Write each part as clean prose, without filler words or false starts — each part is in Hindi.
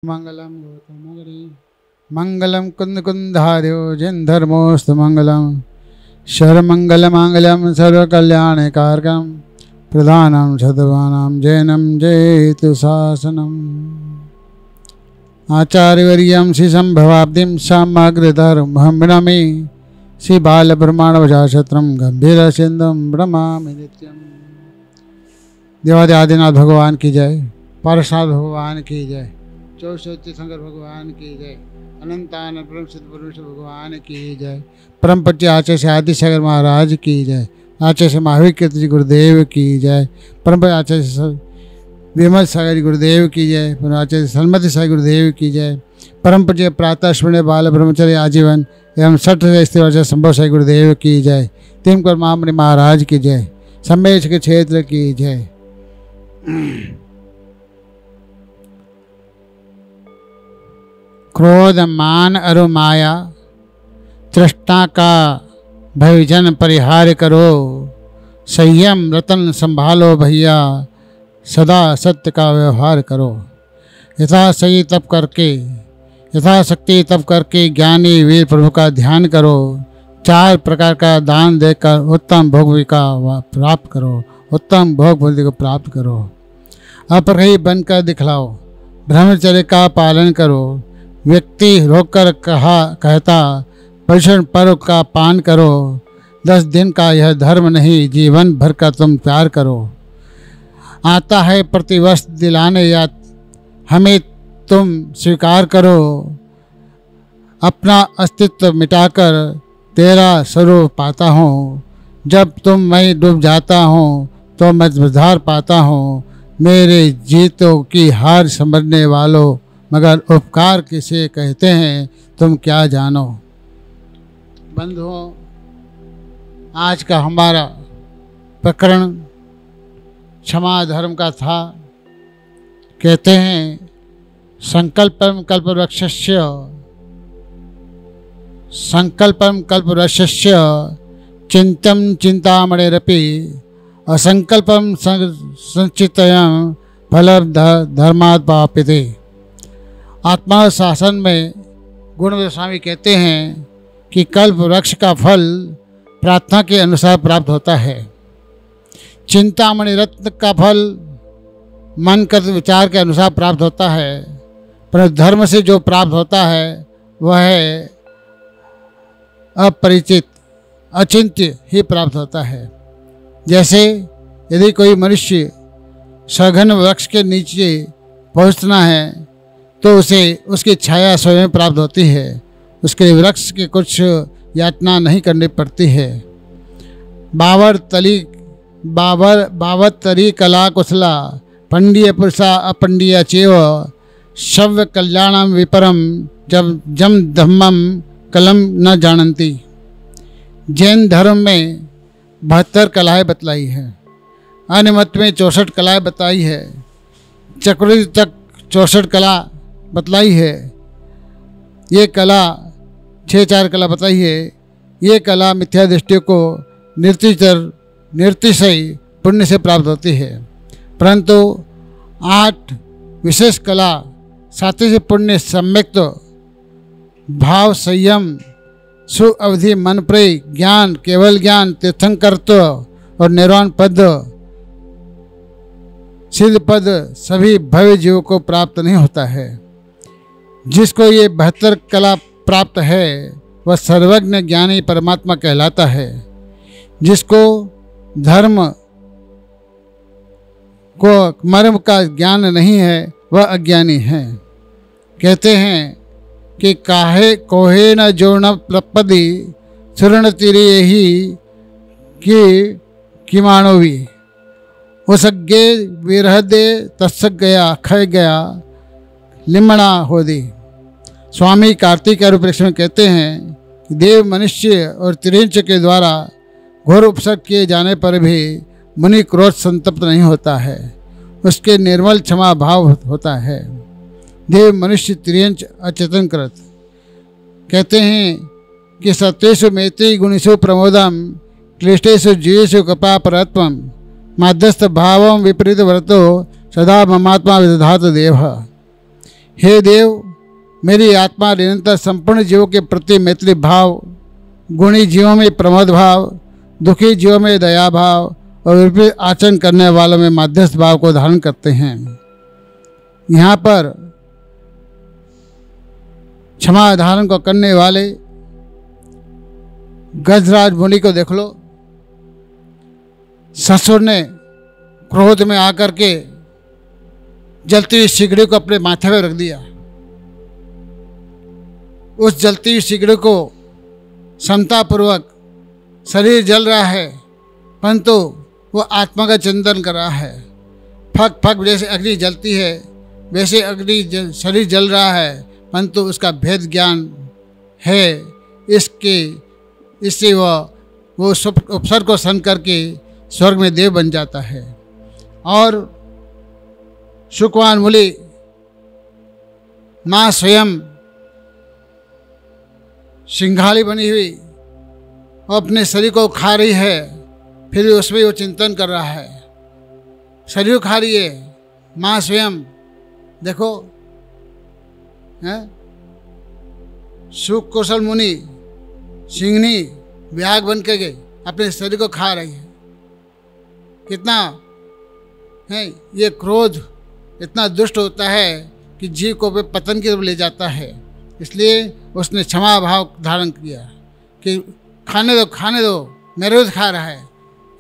मंगलम गौतमगरी मंगलम कुंद कुंधार्यो जैन धर्मोस्त मंगलम शरमंगल मंगलम सर्वकल्याण कारकम प्रधानम सद्भानाम जैनम जयतु शासनम आचार्यवर्यम श्री संभवाब्दिम समग्रधर्मं ब्रह्मे श्री बाल ब्रह्मांड वजाशत्रम गंभीर सिंधम ब्रह्मामि नित्यम। देवादि आदिनाथ भगवान की जय, पार्षद भगवान की जय, चौसठी शंकर भगवान की जय, अनंतान परम सिद्ध पुरुष भगवान की जय, परम पट्टी आचार्य से आदि सागर महाराज की जय, आचार्य से महावीर कीर्ति गुरुदेव की जय, परम आचार्य से विमल सागर गुरुदेव की जय, परम आचार्य सलमति सागर गुरुदेव की जय, परम पूज्य प्रातः स्मरण बाल ब्रह्मचर्य आजीवन एवं 60 वर्ष संभव सागर गुरुदेव की जय, तीन कर महामणि महाराज की जय, सम्मेश के क्षेत्र की जय। क्रोध मान अरु माया तृष्णा का भयजन परिहार करो, संयम रतन संभालो भैया सदा सत्य का व्यवहार करो। यथाशक्ति तप करके ज्ञानी वीर प्रभु का ध्यान करो, 4 प्रकार का दान देकर उत्तम भोग का प्राप्त करो, उत्तम भोग को प्राप्त करो। अपरही बनकर दिखलाओ, ब्रह्मचर्य का पालन करो, व्यक्ति रोककर कहता परिश्रम पर्व का पान करो, 10 दिन का यह धर्म नहीं जीवन भर का तुम प्यार करो। आता है प्रतिवर्ष दिलाने या हमें तुम स्वीकार करो, अपना अस्तित्व मिटाकर तेरा स्वरूप पाता हूँ, जब तुम मैं डूब जाता हूँ तो मैं उद्धार पाता हूँ। मेरे जीतों की हार समझने वालों, मगर उपकार किसे कहते हैं तुम क्या जानो। बंधुओं, आज का हमारा प्रकरण क्षमा धर्म का था। कहते हैं संकल्पम कल्पवृक्षस्य चिंतम चिंतामणिरपि असंकल्पम संचितयं फलं धर्मात् प्राप्यते। आत्मा शासन में गुणदेव स्वामी कहते हैं कि कल्प वृक्ष का फल प्रार्थना के अनुसार प्राप्त होता है, चिंतामणि रत्न का फल मन कर विचार के अनुसार प्राप्त होता है, पर धर्म से जो प्राप्त होता है वह है अपरिचित अचिंत्य ही प्राप्त होता है। जैसे यदि कोई मनुष्य सघन वृक्ष के नीचे पहुंचना है तो उसे उसकी छाया स्वयं प्राप्त होती है, उसके वृक्ष की कुछ यातना नहीं करनी पड़ती है। बावत तरी कला कुशला पंडीय पुरुषा अपंडीय चेव शव्य कल्याणम विपरम जब जम धम्मम कलम न जानती। जैन धर्म में 72 कलाएँ बतलाई है, अन्य मत में 64 कलाएँ बताई है, चक्रवर्ती तक 64 कला बतलाई है। ये कला 6-4 कला बताई है। ये कला मिथ्या दृष्टि को निर्तिशय पुण्य से प्राप्त होती है, परंतु 8 विशेष कला साथी से पुण्य सम्यक्त भाव संयम सु अवधि मन प्रेय ज्ञान केवल ज्ञान तीर्थंकरत्व और निर्वाण पद सिद्ध पद सभी भव्य जीवों को प्राप्त नहीं होता है। जिसको ये 72 कला प्राप्त है वह सर्वज्ञ ज्ञानी परमात्मा कहलाता है। जिसको धर्म को मर्म का ज्ञान नहीं है वह अज्ञानी है। कहते हैं कि काहे कोहे न जो न प्रपदि सुरण तिरे ही कि मानोवी उसज्ञे विरह दे तत्सक गया खय गया लिमणा हो दी। स्वामी कार्तिक रूपरेक्ष में कहते हैं कि देव मनुष्य और त्रिंच के द्वारा घोर उपसर्ग किए जाने पर भी मुनि क्रोध संतप्त नहीं होता है, उसके निर्मल क्षमा भाव होता है। देव मनुष्य त्रियंच अचेतन कृत। कहते हैं कि सत्येषु मैत्री गुणेषु प्रमोदम क्लिष्टेषु जीवेषु कृपापरत्वम मध्यस्थ भावम विपरीत व्रतो सदा ममात्मा विदधात देव। हे देव, मेरी आत्मा निरंतर संपूर्ण जीवों के प्रति मैत्री भाव, गुणी जीवों में प्रमोद भाव, दुखी जीवों में दया भाव और विपरीत आचरण करने वालों में मध्यस्थ भाव को धारण करते हैं। यहाँ पर क्षमा धारण को करने वाले गजराज मुनि को देख लो। ससुर ने क्रोध में आकर के जलती हुई सिगड़ी को अपने माथे पर रख दिया। उस जलती हुई सिगड़ी को समतापूर्वक, शरीर जल रहा है परंतु वो आत्मा का चिंतन कर रहा है। फक फक जैसे अग्नि जलती है वैसे शरीर जल रहा है परंतु उसका भेद ज्ञान है। इससे वो उपसर्ग को सन करके स्वर्ग में देव बन जाता है। और शुकवान मुनि माँ स्वयं सिंघाड़ी बनी हुई और अपने शरीर को खा रही है, फिर भी उसमें वो चिंतन कर रहा है। शरीर खा रही है माँ स्वयं, देखो है। सुख कौशल मुनि सिंहनी व्याग बन के गए, अपने शरीर को खा रही है। कितना है ये क्रोध, इतना दुष्ट होता है कि जीव को वे पतन की तरफ ले जाता है। इसलिए उसने क्षमा भाव धारण किया कि खाने दो, मेरे रोज खा रहा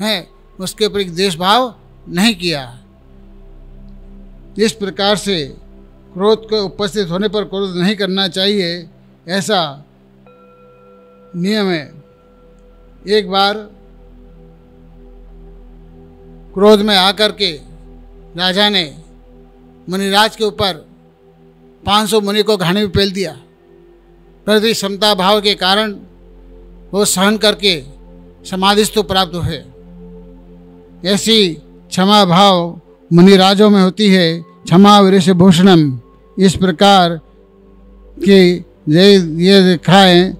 है। उसके ऊपर एक द्वेष भाव नहीं किया। इस प्रकार से क्रोध को उपस्थित होने पर क्रोध नहीं करना चाहिए, ऐसा नियम है। एक बार क्रोध में आकर के राजा ने मुनिराज के ऊपर 500 मुनि को घानी में पेल दिया, परंतु समता भाव के कारण वो सहन करके समाधिस्थ प्राप्त हुए। ऐसी क्षमा भाव मुनिराजों में होती है। क्षमा वीरस्य भूषणम, इस प्रकार की ये दिखाएं।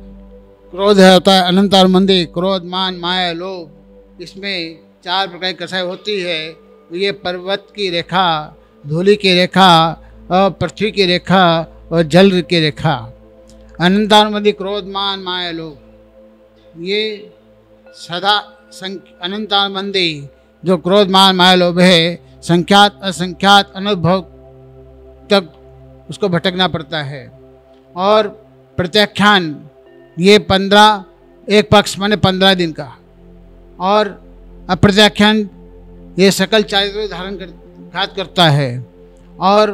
क्रोध होता है अनंतार मंदी, क्रोध, मान, माया, लोभ। इसमें 4 प्रकार की कसाई होती है। ये पर्वत की रेखा, धूलि की रेखा और पृथ्वी की रेखा और जल की रेखा। अनंतार मंदी क्रोध, मान, माया, लोभ, ये सदा अनंतार मंदी जो क्रोध, मान, माया, लोभ है, संख्यात असंख्यात अनुभव तक उसको भटकना पड़ता है। और प्रत्याख्यान, ये 15 एक पक्ष माने 15 दिन का। और अप्रत्याख्यान ये सकल चारित्र धारण घात करता है। और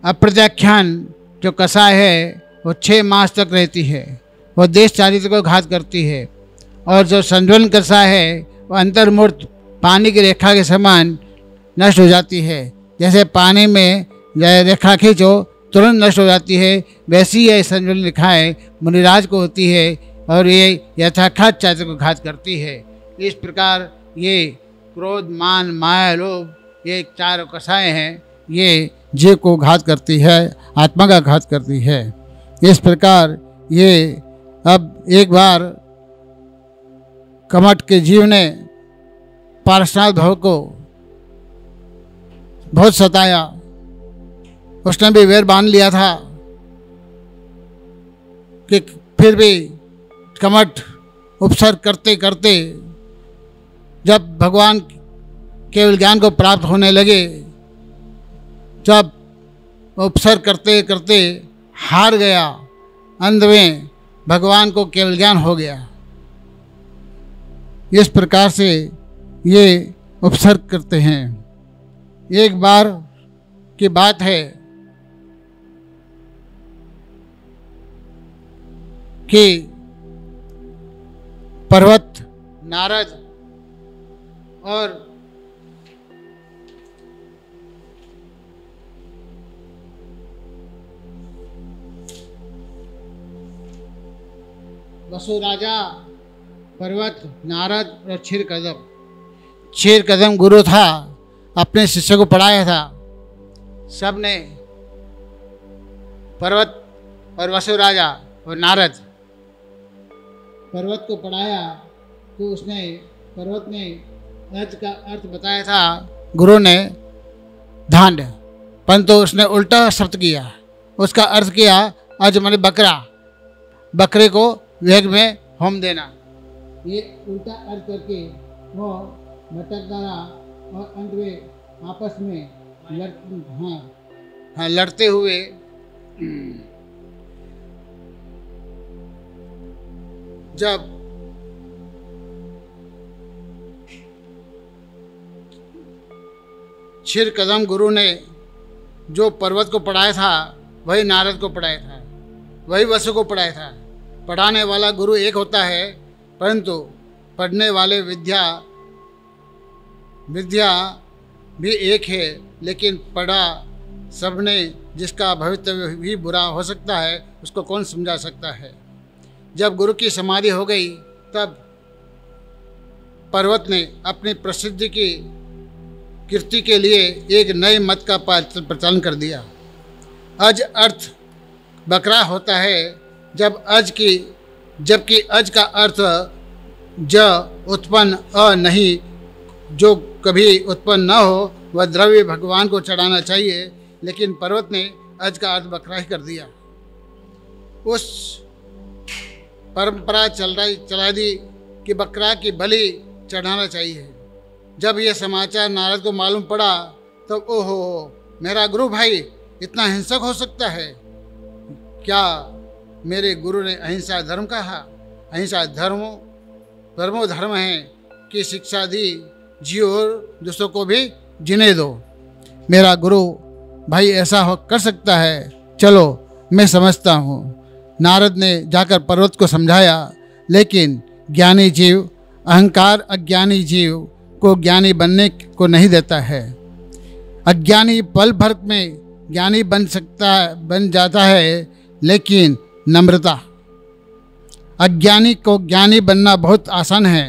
अप्रत्याख्यान जो कसाय है वो 6 मास तक रहती है, वो देश चारित्र को घात करती है। और जो संज्वलन कसाय है वो अंतर्मूर्त पानी की रेखा के समान नष्ट हो जाती है। जैसे पानी में रेखा खींचो तुरंत नष्ट हो जाती है, वैसी यह संज्वलन रेखाएं मुनिराज को होती है और ये यथाखात चारित्र को घात करती है। इस प्रकार ये क्रोध, मान, माया, लोभ, ये 4 कसाएं हैं, ये जीव को घात करती है, आत्मा का घात करती है। इस प्रकार ये अब एक बार कमठ के जीव ने पार्श्वनाथ भव को बहुत सताया। उसने भी वैर बांध लिया था कि फिर भी कमठ उपसर्ग करते करते जब भगवान केवल ज्ञान को प्राप्त होने लगे, जब उपसर्ग करते करते हार गया, अंत में भगवान को केवल ज्ञान हो गया। इस प्रकार से ये उपसर्ग करते हैं। एक बार की बात है कि पर्वत, नारद और वसु राजा, पर्वत, नारद और क्षीर कदम गुरु था, अपने शिष्य को पढ़ाया था। सब ने पर्वत और वसु राजा और नारद पर्वत को पढ़ाया तो उसने पर्वत ने अर्थ का अर्थ बताया था, गुरु ने धांड, परंतु उसने उल्टा शब्द किया। उसका अर्थ किया अज माने बकरा, बकरे को वेग में होम देना। ये उल्टा अर्थ करके वो भटकता रहा और अंत में आपस में लड़ते हुए जब क्षीर कदम गुरु ने जो पर्वत को पढ़ाया था वही नारद को पढ़ाया था, वही वसु को पढ़ाया था। पढ़ाने वाला गुरु एक होता है, परंतु पढ़ने वाले विद्या भी एक है, लेकिन पढ़ा सबने जिसका भविष्य भी बुरा हो सकता है उसको कौन समझा सकता है। जब गुरु की समाधि हो गई तब पर्वत ने अपनी प्रसिद्धि की कीर्ति के लिए एक नए मत का प्रचलन कर दिया। अज अर्थ बकरा होता है जबकि अज का अर्थ ज उत्पन्न अ नहीं, जो कभी उत्पन्न न हो वह द्रव्य भगवान को चढ़ाना चाहिए, लेकिन पर्वत ने अज का अर्थ बकरा ही कर दिया। उस परंपरा चला दी कि बकरा की बलि चढ़ाना चाहिए। जब यह समाचार नारद को मालूम पड़ा तब ओहो, मेरा गुरु भाई इतना हिंसक हो सकता है क्या? मेरे गुरु ने अहिंसा धर्म कहा। अहिंसा धर्मो धर्म है कि शिक्षा दी, जियो और दूसरों को भी जीने दो। मेरा गुरु भाई ऐसा कर सकता है, चलो मैं समझता हूँ। नारद ने जाकर पर्वत को समझाया, लेकिन ज्ञानी जीव अहंकार अज्ञानी जीव को ज्ञानी बनने को नहीं देता है। अज्ञानी पल भर में ज्ञानी बन जाता है, लेकिन नम्रता, अज्ञानी को ज्ञानी बनना बहुत आसान है,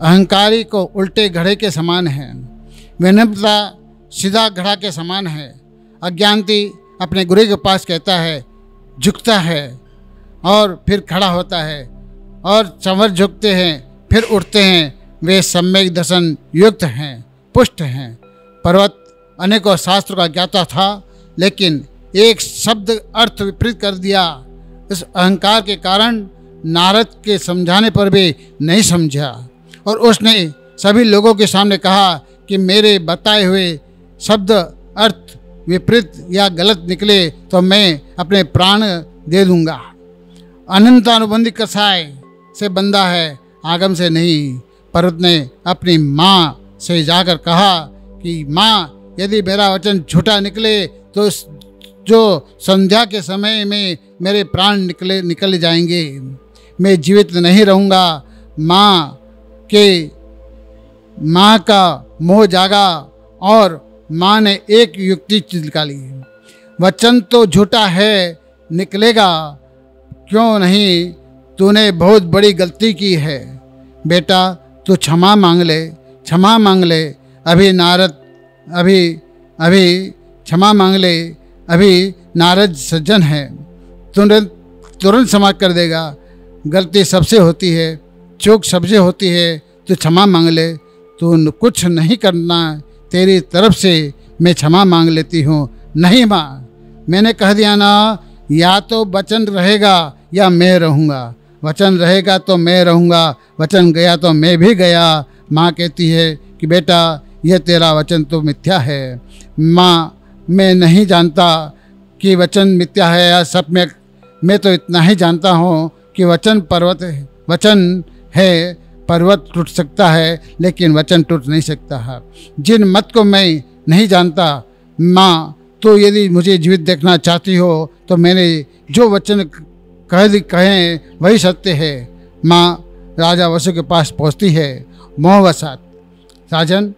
अहंकारी को उल्टे घड़े के समान है, विनम्रता सीधा घड़ा के समान है। अज्ञानी अपने गुरु के पास कहता है, झुकता है और फिर खड़ा होता है, और चंवर झुकते हैं फिर उठते हैं, वे सम्यक दर्शन युक्त हैं, पुष्ट हैं। पर्वत अनेकों शास्त्रों का ज्ञाता था, लेकिन एक शब्द अर्थ विपरीत कर दिया। इस अहंकार के कारण नारद के समझाने पर भी नहीं समझा, और उसने सभी लोगों के सामने कहा कि मेरे बताए हुए शब्द अर्थ विपरीत या गलत निकले तो मैं अपने प्राण दे दूंगा। अनंत अनुबंधी कसाय से बंधा है, आगम से नहीं। पर्वत ने अपनी माँ से जाकर कहा कि माँ, यदि मेरा वचन झूठा निकले तो जो संध्या के समय में मेरे प्राण निकल जाएंगे, मैं जीवित नहीं रहूँगा। माँ का मोह जागा और माँ ने एक युक्ति निकाली, वचन तो झूठा है, निकलेगा क्यों नहीं? तूने बहुत बड़ी गलती की है बेटा, तू क्षमा मांग ले। अभी क्षमा मांग ले, अभी नारद सज्जन है, तुरंत क्षमा कर देगा। गलती सबसे होती है, चूक सबसे होती है, तो क्षमा मांग ले। तू कुछ नहीं करना, तेरी तरफ से मैं क्षमा मांग लेती हूँ। नहीं माँ, मैंने कह दिया ना, या तो वचन रहेगा या मैं रहूँगा। वचन रहेगा तो मैं रहूँगा, वचन गया तो मैं भी गया। माँ कहती है कि बेटा, यह तेरा वचन तो मिथ्या है। माँ, मैं नहीं जानता कि वचन मिथ्या है या सत्य, मैं तो इतना ही जानता हूँ कि वचन है, पर्वत टूट सकता है लेकिन वचन टूट नहीं सकता है। जिन मत को मैं नहीं जानता माँ, तो यदि मुझे जीवित देखना चाहती हो तो मैंने जो वचन कहे वही सत्य है। माँ राजा वसु के पास पहुँचती है मोहवसात, राजन,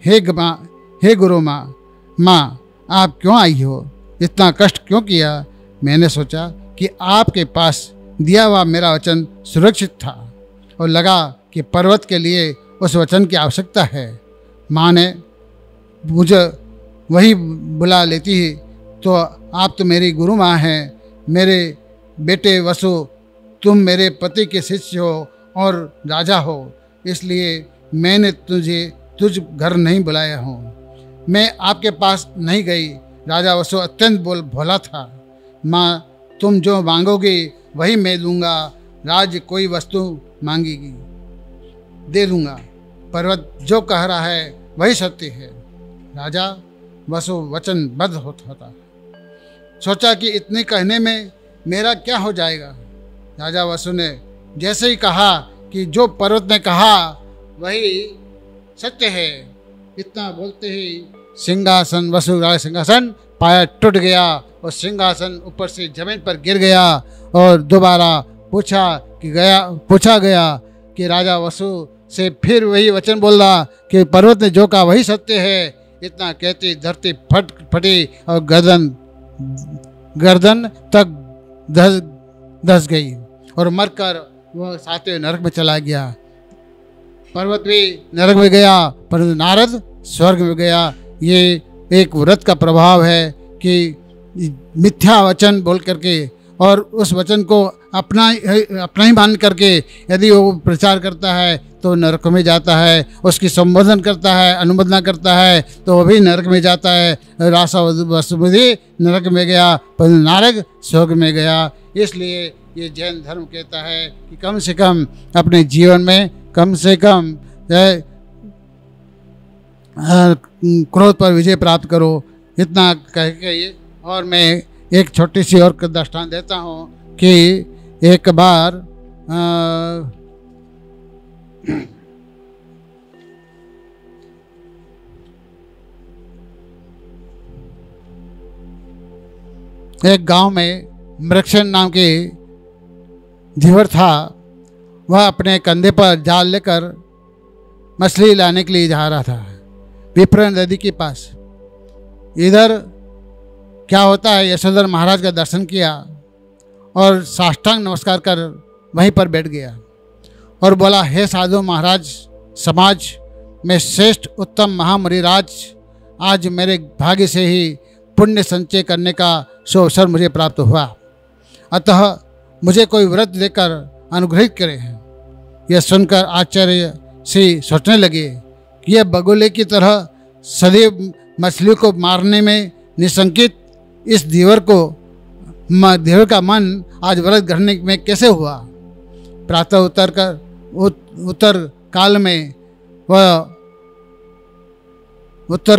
हे गुरु माँ, आप क्यों आई हो? इतना कष्ट क्यों किया? मैंने सोचा कि आपके पास दिया हुआ मेरा वचन सुरक्षित था और लगा कि पर्वत के लिए उस वचन की आवश्यकता है। माँ ने मुझे वही बुला लेती है, तो आप तो मेरी गुरु माँ हैं। मेरे बेटे वसु, तुम मेरे पति के शिष्य हो और राजा हो, इसलिए मैंने तुझ घर नहीं बुलाया हूँ। मैं आपके पास नहीं गई, राजा वसु अत्यंत भोला था। माँ, तुम जो मांगोगे वही मैं दूंगा। राज्य कोई वस्तु मांगेगी दे दूंगा। पर्वत जो कह रहा है वही सत्य है। राजा वसु वचनबद्ध होता था। सोचा कि इतने कहने में मेरा क्या हो जाएगा। राजा वसु ने जैसे ही कहा कि जो पर्वत ने कहा वही सत्य है, इतना बोलते ही सिंहासन, वसु राज सिंहासन पाया टूट गया और सिंहासन ऊपर से जमीन पर गिर गया। और दोबारा पूछा गया कि राजा वसु से फिर वही वचन बोला कि पर्वत ने जो कहा वही सत्य है। इतना कहते धरती फटी और गर्दन तक धस गई और मरकर वह सातवें नरक में चला गया। पर्वत भी नरक में गया, परंतु नारद स्वर्ग में गया। ये एक व्रत का प्रभाव है कि मिथ्या वचन बोल करके और उस वचन को अपना ही मान करके यदि वो प्रचार करता है तो नरक में जाता है, उसकी संबोधन करता है, अनुमोदना करता है तो वो भी नरक में जाता है। राजा वसु भी नरक में गया, पर नारद स्वर्ग में गया। इसलिए ये जैन धर्म कहता है कि कम से कम अपने जीवन में कम से कम क्रोध पर विजय प्राप्त करो, इतना कह के ये। और मैं एक छोटी सी और दृष्टांत देता हूँ कि एक बार एक गांव में मृक्षण नाम के धीवर था। वह अपने कंधे पर जाल लेकर मछली लाने के लिए जा रहा था विप्र नदी के पास। इधर क्या होता है, यशोधर महाराज का दर्शन किया और साष्टांग नमस्कार कर वहीं पर बैठ गया और बोला, हे साधु महाराज, समाज में श्रेष्ठ उत्तम महामुनिराज, आज मेरे भाग्य से ही पुण्य संचय करने का शुभ अवसर मुझे प्राप्त हुआ, अतः मुझे कोई व्रत देकर अनुग्रहित करे। यह सुनकर आचार्य से सोचने लगे कि यह बगुले की तरह सदैव मछलियों को मारने में निसंकित इस धीवर का मन आज व्रत करने में कैसे हुआ। प्रातः उत्तर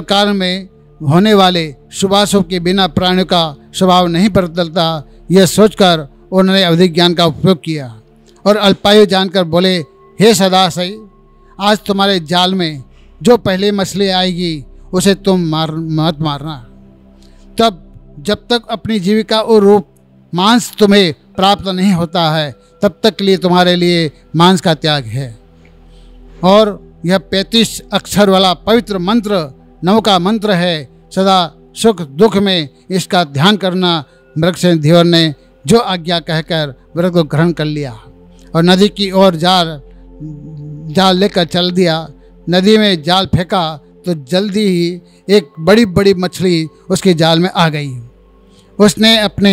काल में होने वाले शुभाशुभ के बिना प्राणियों का स्वभाव नहीं बदलता। यह सोचकर उन्होंने अवधिक ज्ञान का उपयोग किया और अल्पायु जानकर बोले, हे सदाशय, आज तुम्हारे जाल में जो पहले मछली आएगी उसे तुम मत मारना। तब जब तक अपनी जीविका और रूप मांस तुम्हें प्राप्त नहीं होता है तब तक के लिए तुम्हारे लिए मांस का त्याग है। और यह 35 अक्षर वाला पवित्र मंत्र नव का मंत्र है। सदा सुख दुख में इसका ध्यान करना। मृगसेन धीवर ने जो आज्ञा कहकर व्रत को ग्रहण कर लिया और नदी की ओर जाल लेकर चल दिया। नदी में जाल फेंका तो जल्दी ही एक बड़ी बड़ी मछली उसके जाल में आ गई। उसने अपने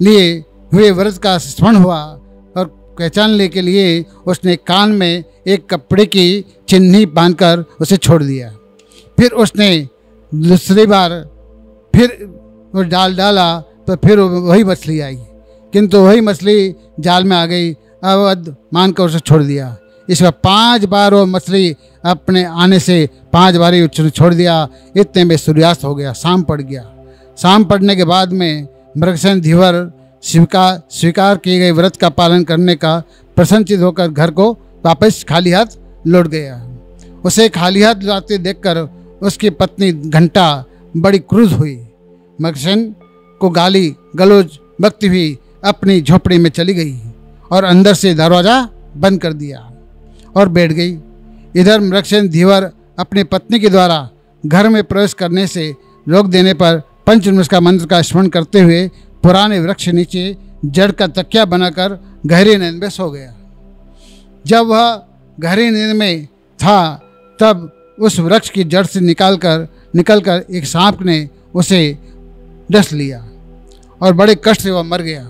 लिए हुए व्रत का स्मरण हुआ और पहचानने के लिए उसने कान में एक कपड़े की चिन्ही बांधकर उसे छोड़ दिया। फिर उसने दूसरी बार फिर वो जाल डाला तो फिर वही मछली आई, किंतु वही मछली जाल में आ गई। अवध मानकर उसे छोड़ दिया। इस बार 5 बार वो मछली अपने आने से 5 बार ही छोड़ दिया। इतने में सूर्यास्त हो गया, शाम पड़ गया। शाम पड़ने के बाद में मृगसेन धीवर स्वीकार किए गए व्रत का पालन करने का प्रसन्नचित होकर घर को वापस खाली हाथ लौट गया। उसे खाली हाथ लौटते देखकर उसकी पत्नी घंटा बड़ी क्रुद्ध हुई। मृगसेन को गाली गलौज बकती हुई अपनी झोपड़ी में चली गई और अंदर से दरवाज़ा बंद कर दिया और बैठ गई। इधर मृगसेन धीवर अपनी पत्नी के द्वारा घर में प्रवेश करने से रोक देने पर पंचनमस्कार मंत्र का स्मरण करते हुए पुराने वृक्ष नीचे जड़ का तकिया बनाकर गहरी नींद में सो गया। जब वह गहरी नींद में था तब उस वृक्ष की जड़ से निकलकर एक सांप ने उसे डस लिया और बड़े कष्ट से वह मर गया।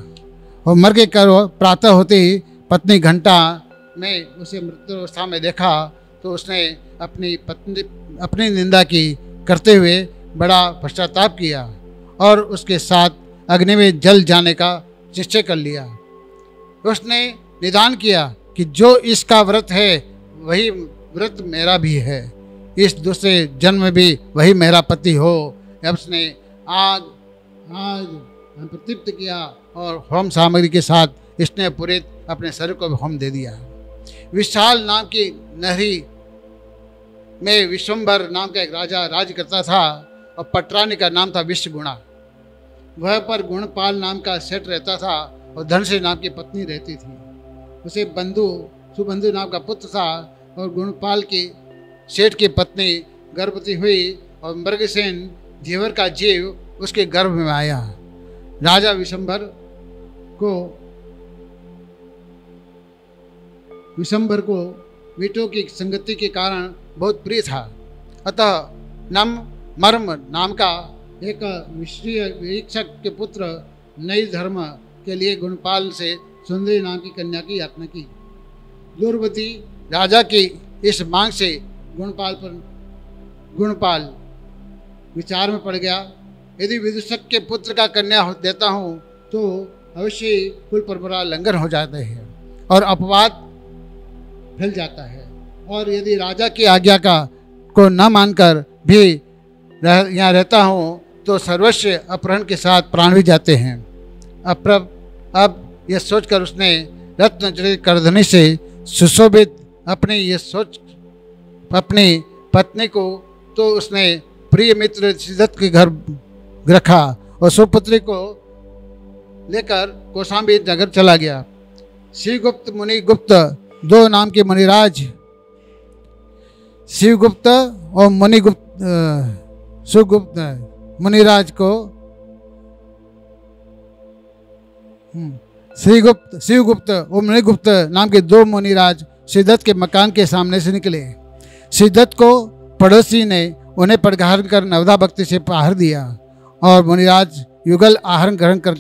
और मर के कर प्रातः होते ही पत्नी घंटा में उसे मृत्युवस्था में देखा तो उसने अपनी निंदा की करते हुए बड़ा पश्चाताप किया और उसके साथ अग्नि में जल जाने का निश्चय कर लिया। उसने निदान किया कि जो इसका व्रत है वही व्रत मेरा भी है, इस दूसरे जन्म में भी वही मेरा पति हो। अब उसने आज प्रतिप्त किया और होम सामग्री के साथ इसने पूरे अपने शरीर को होम दे दिया। विशाल नाम की नहरी में विश्वम्भर नाम का एक राजा राज करता था और पटरानी का नाम था विश्वगुणा। वह पर गुणपाल नाम का सेठ रहता था और धनश्री नाम की पत्नी रहती थी। उसे सुबंधु नाम का पुत्र था और गुणपाल की सेठ की पत्नी गर्भवती हुई और मृगसेन धीवर का जीव उसके गर्भ में आया। राजा विशंभर को वीटों की संगति के कारण बहुत प्रिय था। अतः नम मर्म नाम का एक विश्रीय वीक्षक के पुत्र नई धर्म के लिए गुणपाल से सुंदरी नाम की कन्या की यातना की। दुर्वती राजा की इस मांग से गुणपाल विचार में पड़ गया, यदि विदूषक के पुत्र का कन्या देता हूँ तो अवश्य कुल परंपरा लंघन हो जाते हैं और अपवाद फैल जाता है, और यदि राजा की आज्ञा को न मानकर भी यहाँ रहता हूँ तो सर्वस्व अपहरण के साथ प्राण भी जाते हैं। अब यह सोचकर उसने रत्न जड़ित करधनी से सुशोभित अपनी पत्नी को तो उसने प्रिय मित्र सिद्धत के घर रखा और सुपुत्री को लेकर कौशाम्बी नगर चला गया। शिवगुप्त मुनिगुप्त दो नाम के मुनिराज, शिवगुप्त और सुगुप्त मुनिराज को शिवगुप्त और मुनिगुप्त नाम के दो मुनिराज सिद्धत के मकान के सामने से निकले। सिद्धत को पड़ोसी ने उन्हें प्रहार कर नवदा भक्ति से प्रहार दिया और मुनिराज युगल आहार ग्रहण कर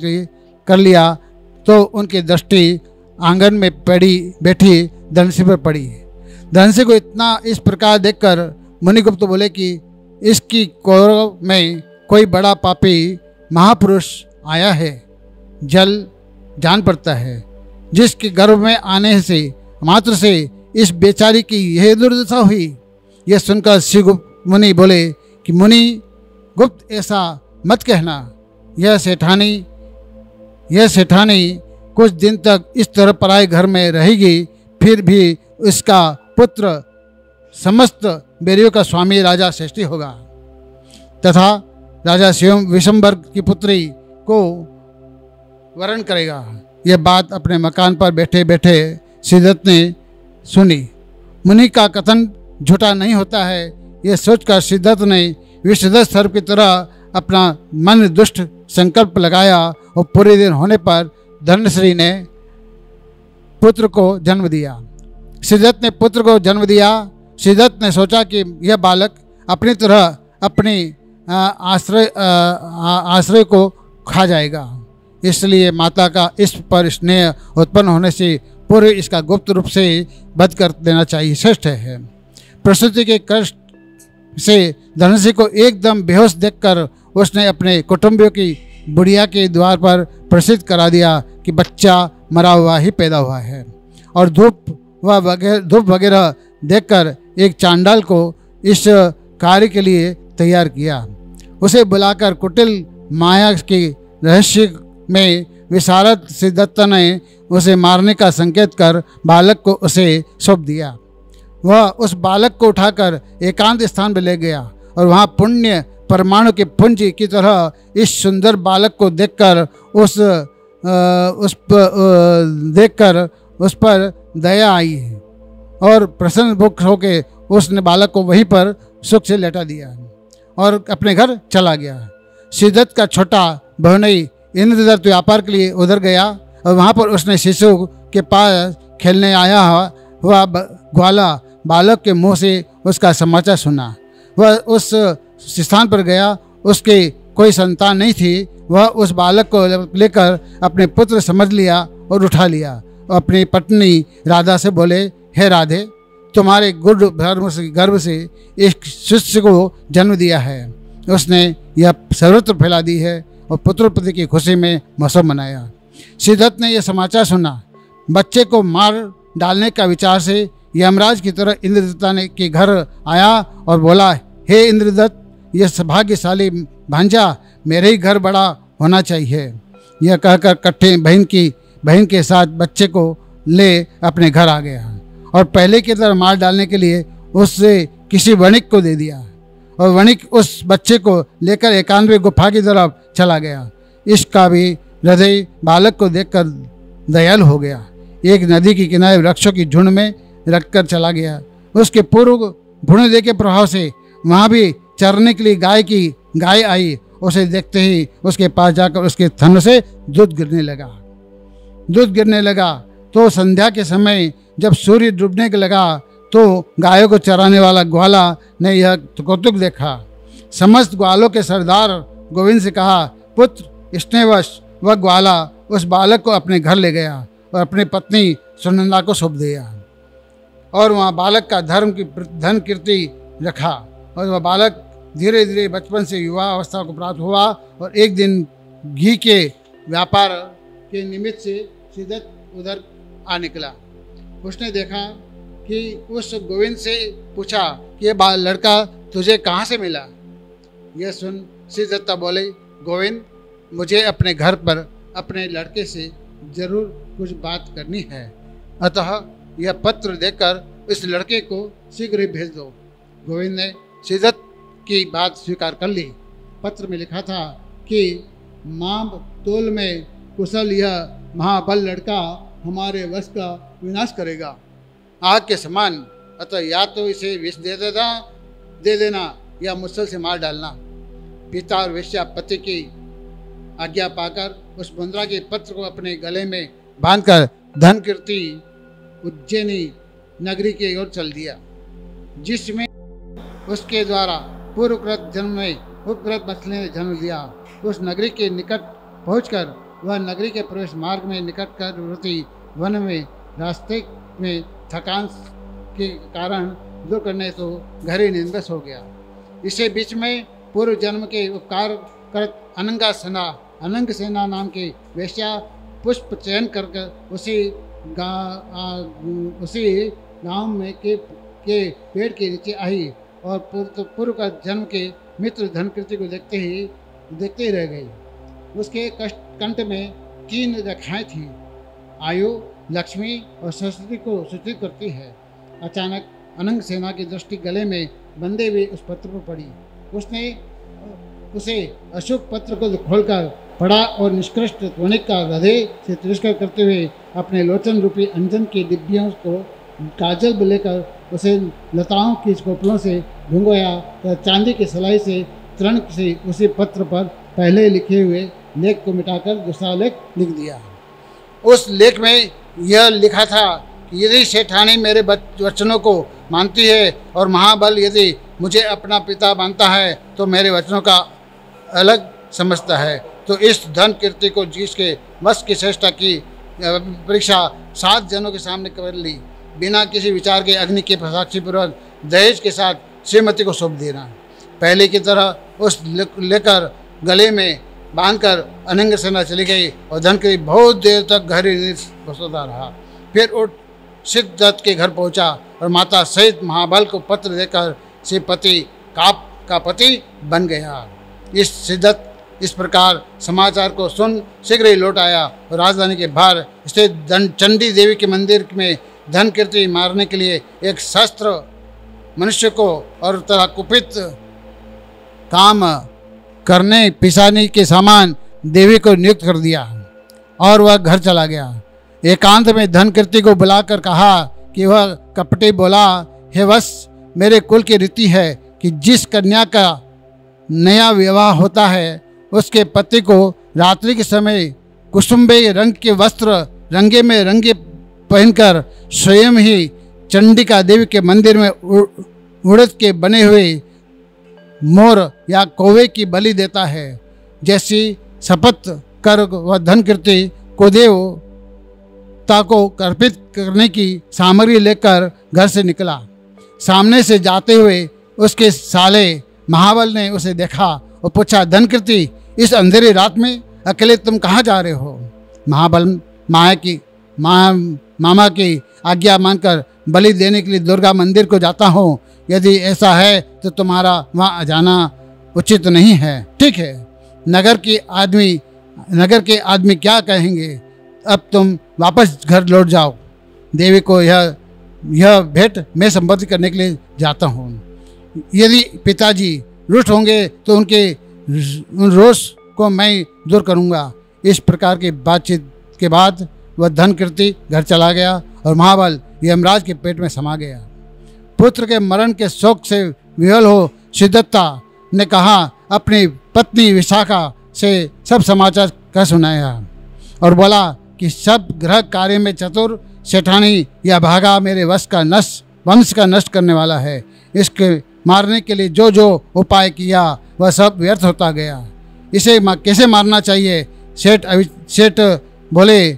लिया तो उनकी दृष्टि आंगन में बैठी धनसी पर पड़ी। धनसी को इतना इस प्रकार देखकर मुनिगुप्त बोले कि इसकी कौरव में कोई बड़ा पापी महापुरुष आया है, जल जान पड़ता है, जिसके गर्भ में आने से मात्र से इस बेचारी की यह दुर्दशा हुई। यह सुनकर शिवगुप्त मुनि बोले कि मुनि गुप्त ऐसा मत कहना, यह सेठानी कुछ दिन तक इस तरह पराए घर में रहेगी, फिर भी इसका पुत्र समस्त बेरियों का स्वामी राजा श्रेष्ठी होगा तथा राजा विशंभर की पुत्री को वरण करेगा। यह बात अपने मकान पर बैठे बैठे सिद्धत ने सुनी। मुनि का कथन झूठा नहीं होता है, यह सोचकर सिद्धत ने विषधर सर्प की तरह अपना मन दुष्ट संकल्प लगाया और पूरे दिन होने पर धनश्री ने पुत्र को जन्म दिया। सिद्धत ने पुत्र को जन्म दिया। सिद्धत ने सोचा कि यह बालक अपनी तरह अपनी आश्रय को खा जाएगा, इसलिए माता का इस पर स्नेह उत्पन्न होने से पूर्व इसका गुप्त रूप से वध कर देना चाहिए, श्रेष्ठ है। प्रसूति के कष्ट से धनश्री को एकदम बेहोश देखकर उसने अपने कुटुंबियों की बुढ़िया के द्वार पर प्रसिद्ध करा दिया कि बच्चा मरा हुआ ही पैदा हुआ है, और धूप वगैरह देखकर एक चांडाल को इस कार्य के लिए तैयार किया। उसे बुलाकर कुटिल माया के रहस्य में विशारद सिद्धत ने उसे मारने का संकेत कर बालक को उसे सौंप दिया। वह उस बालक को उठाकर एकांत स्थान पर ले गया और वहाँ पुण्य परमाणु के पुंज की तरह इस सुंदर बालक को देखकर उस पर दया आई और प्रसन्न मुख होकर उसने बालक को वहीं पर सुख से लेटा दिया और अपने घर चला गया। सिद्धत का छोटा बहनई इंद्रदत्त व्यापार के लिए उधर गया और वहाँ पर उसने शिशु के पास खेलने आया हुआ ग्वाला बालक के मुंह से उसका समाचार सुना। वह उस स्थान पर गया, उसके कोई संतान नहीं थी। वह उस बालक को लेकर अपने पुत्र समझ लिया और उठा लिया और अपनी पत्नी राधा से बोले, हे राधे, तुम्हारे गर्भ से एक शिष्य को जन्म दिया है। उसने यह सर्वत्र फैला दी है और पुत्रोत्पत्ति की खुशी में महोत्सव मनाया। सिद्धत ने यह समाचार सुना। बच्चे को मार डालने का विचार से यमराज की तरह इंद्रदत्ता ने के घर आया और बोला, हे इंद्रदत्त, यह सौभाग्यशाली भांजा मेरे ही घर बड़ा होना चाहिए। यह कहकर कट्टे बहन के साथ बच्चे को ले अपने घर आ गया और पहले की तरह मार डालने के लिए उससे किसी वणिक को दे दिया और वणिक उस बच्चे को लेकर एकांत में गुफा की तरफ चला गया। इसका भी हृदय बालक को देखकर दयालु हो गया। एक नदी के किनारे वृक्षों की झुंड में रखकर चला गया। उसके पूर्व भूणदे के प्रभाव से वहाँ भी चरने के लिए गाय आई। उसे देखते ही उसके पास जाकर उसके थन से दूध गिरने लगा। तो संध्या के समय जब सूर्य डूबने के लगा तो गायों को चराने वाला ग्वाला ने यह कौतुक देखा। समस्त ग्वालों के सरदार गोविंद से कहा, पुत्र, स्नेहवश वह ग्वाला उस बालक को अपने घर ले गया और अपनी पत्नी सुनंदा को सौंप दिया और वहाँ बालक का धन कीर्ति रखा। और वह बालक धीरे धीरे बचपन से युवा अवस्था को प्राप्त हुआ और एक दिन घी के व्यापार के निमित्त से सिद्धत उधर आ निकला। उसने देखा कि उस गोविंद से पूछा कि यह लड़का तुझे कहाँ से मिला। यह सुन सिद्धता बोले, गोविंद, मुझे अपने घर पर अपने लड़के से जरूर कुछ बात करनी है, अतः यह पत्र देकर इस लड़के को शीघ्र ही भेज दो। गोविंद ने सिद्धत की बात स्वीकार कर ली। पत्र में लिखा था कि माम तोल में कुशल यह महाबल लड़का हमारे वश का विनाश करेगा आग के समान, अतः या तो इसे विष दे देना या मुसल से मार डालना। पिता और वेश्या पति की आज्ञा पाकर उस मुद्रा के पत्र को अपने गले में बांधकर धन कीर्ति उज्जैनी नगरी की ओर चल दिया, जिसमें उसके द्वारा पूर्वकृत जन्म में उपकृत मछली ने जन्म लिया। उस नगरी के निकट पहुंचकर वह नगरी के प्रवेश मार्ग में निकटवर्ती वन में रास्ते में थकान के कारण दूर करने तो घर ही निंदस हो गया। इसे बीच में पूर्व जन्म के उपकार कर अनंग सेना नाम के वेश्या पुष्प चयन करके उसी गांव में के पेड़ के नीचे आई और पूर्व का जन्म के मित्र धनकीर्ति को देखते ही रह गई। उसके कंठ में 3 रेखाएं थी। आयु, लक्ष्मी और सरस्वती को सूचित करती है। अचानक अनंग सेना की दृष्टि गले में बंधे हुए उस पत्र पर पड़ी। उसने उसे अशुभ पत्र को खोलकर पढ़ा और निष्कृष्ट वणिक का हृदय से तिरस्कार करते हुए अपने लोचन रूपी अंजन की डिब्बियों को काजल लेकर उसे लताओं की कोपलों से ढूंढोया तो चांदी की सलाई से तरण से उसी पत्र पर पहले लिखे हुए लेख को मिटाकर दूसरा लेख लिख दिया। उस लेख में यह लिखा था कि यदि सेठानी मेरे वचनों को मानती है और महाबल यदि मुझे अपना पिता मानता है तो मेरे वचनों का अलग समझता है, तो इस धन कीर्ति को जिसके वश की चेष्टा की परीक्षा 7 जनों के सामने कर ली, बिना किसी विचार के अग्नि के साक्षी पूर्वक दहेज के साथ श्रीमती को सौंप देना। पहले की तरह उस लेकर गले में बांधकर अनंग सेना चली गई और धनकीर्ति बहुत देर तक घर ही बसता रहा। फिर उठ सिद्धदत्त के घर पहुंचा और माता सहित महाबल को पत्र देकर श्रीपति का पति बन गया। इस सिद्धदत्त इस प्रकार समाचार को सुन शीघ्र ही लौट आया और राजधानी के बाहर स्थित चंडी देवी के मंदिर में धनकीर्ति मारने के लिए एक शस्त्र मनुष्य को और तरह कुपित काम करने पिसानी के समान देवी को नियुक्त कर दिया और वह घर चला गया। एकांत में धनकीर्ति को बुलाकर कहा कि वह कपटी बोला, हे वश, मेरे कुल की रीति है कि जिस कन्या का नया विवाह होता है उसके पति को रात्रि के समय कुसुम्बे रंग के वस्त्र रंगे में रंगे पहनकर स्वयं ही चंडिका देवी के मंदिर में उड़द के बने हुए मोर या कौवे की बलि देता है। जैसी शपथ कर वह धनकीर्ति को देवता को अर्पित करने की सामग्री लेकर घर से निकला। सामने से जाते हुए उसके साले महाबल ने उसे देखा और पूछा, धनकृति, इस अंधेरी रात में अकेले तुम कहाँ जा रहे हो? महाबल मामा की आज्ञा मानकर बलि देने के लिए दुर्गा मंदिर को जाता हूँ। यदि ऐसा है तो तुम्हारा वहाँ जाना उचित नहीं है। ठीक है, नगर के आदमी क्या कहेंगे? अब तुम वापस घर लौट जाओ। देवी को यह भेंट मैं संबोधित करने के लिए जाता हूँ। यदि पिताजी रुष्ट होंगे तो उन रोष को मैं दूर करूँगा। इस प्रकार की बातचीत के बाद वह धनकृति घर चला गया और महाबल यमराज के पेट में समा गया। पुत्र के मरण के शोक से विह्वल हो सिद्धता ने कहा, अपनी पत्नी विशाखा से सब समाचार कह सुनाया और बोला कि सब गृह कार्य में चतुर सेठानी या भागा मेरे वंश का नष्ट करने वाला है। इसके मारने के लिए जो जो उपाय किया वह सब व्यर्थ होता गया। इसे कैसे मारना चाहिए? सेठ बोले,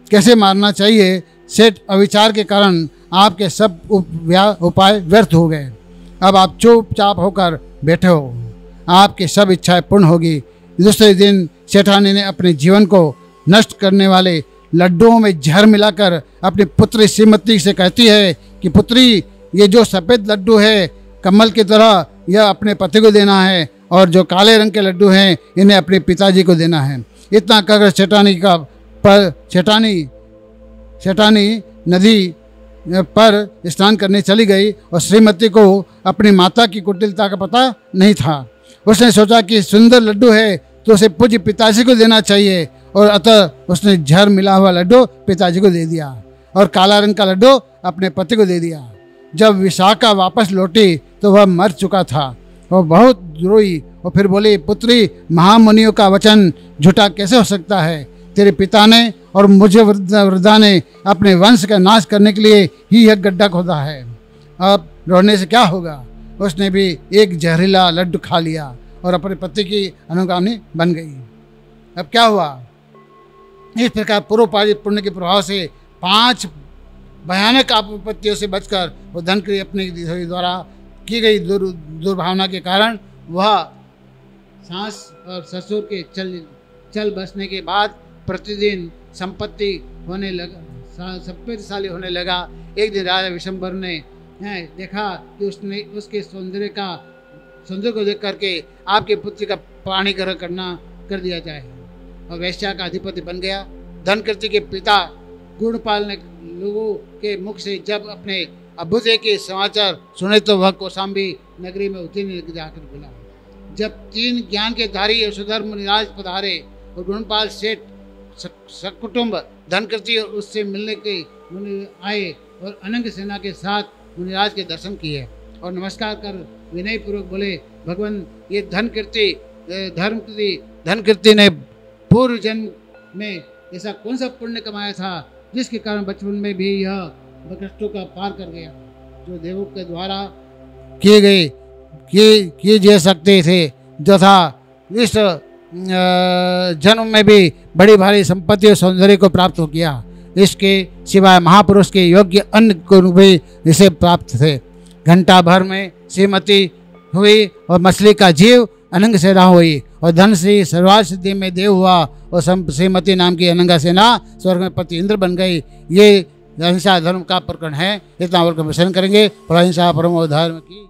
कैसे मारना चाहिए? सेठ अविचार के कारण आपके सब उपाय व्यर्थ हो गए। अब आप चुपचाप होकर बैठे हो, आपकी सब इच्छाएं पूर्ण होगी। दूसरे दिन सेठानी ने अपने जीवन को नष्ट करने वाले लड्डुओं में जहर मिलाकर अपनी पुत्री श्रीमती से कहती है कि पुत्री, ये जो सफ़ेद लड्डू है कमल की तरह, यह अपने पति को देना है, और जो काले रंग के लड्डू हैं इन्हें अपने पिताजी को देना है। इतना कहकर सेठानी नदी पर स्नान करने चली गई और श्रीमती को अपनी माता की कुटिलता का पता नहीं था। उसने सोचा कि सुंदर लड्डू है तो उसे पूज्य पिताजी को देना चाहिए, और अतः उसने जहर मिला हुआ लड्डू पिताजी को दे दिया और काला रंग का लड्डू अपने पति को दे दिया। जब विशाखा वापस लौटी तो वह मर चुका था। वह बहुत रोई और फिर बोली, पुत्री, महामुनियों का वचन झूठा कैसे हो सकता है? तेरे पिता ने और मुझे वृद्धा ने अपने वंश का नाश करने के लिए ही यह गड्ढा खोदा है। अब रोने से क्या होगा? उसने भी एक जहरीला लड्डू खा लिया और अपने पति की अनुगामी बन गई। अब क्या हुआ? इस प्रकार पूर्वपार्जित पुण्य के प्रभाव से 5 भयानक आपत्तियों से बचकर वो धनकृति अपने द्वारा की गई दुर्भावना के कारण वह सास और ससुर के चल बसने के बाद प्रतिदिन संपत्तिशाली होने लगा। एक दिन राजा विशंबर ने देखा कि उसने उसके सौंदर्य को देख करके आपके पुत्र का पाणी ग्रहण कर दिया जाए और वैश्या का अधिपति बन गया। धनकृति के पिता गुणपाल ने लोगों के मुख से जब अपने अभ्युदय के समाचार सुने तो वह कौशाम्बी नगरी में उत्तीर्ण जाकर बोला। जब 3 ज्ञान के धारी यशोधर मुनिराज पधारे और गुणपाल सेठ सकुटुंब धनकृति और उससे मिलने के आए और अनंग सेना के साथ मुनिराज के दर्शन किए और नमस्कार कर विनय पूर्वक बोले, भगवान, ये धनकृति ने पूर्व जन्म में ऐसा कौन सा पुण्य कमाया था जिसके कारण बचपन में भी यह कष्टों का पार कर गया, जो देवों के द्वारा किए जा सकते थे, जो था इस जन्म में भी बड़ी भारी संपत्ति और सौंदर्य को प्राप्त हो गया। इसके सिवाय महापुरुष के योग्य अन्न को भी इसे प्राप्त थे। घंटा भर में श्रीमती हुई और मछली का जीव अनंग सेना हुई और धन श्री सर्वार्थ सिद्धि में देव हुआ और श्रीमती नाम की अनंगा सेना स्वर्ग में पति इंद्र बन गई। ये अहिंसा धर्म का प्रकरण है। इतना और करेंगे। अहिंसा परमो धर्म की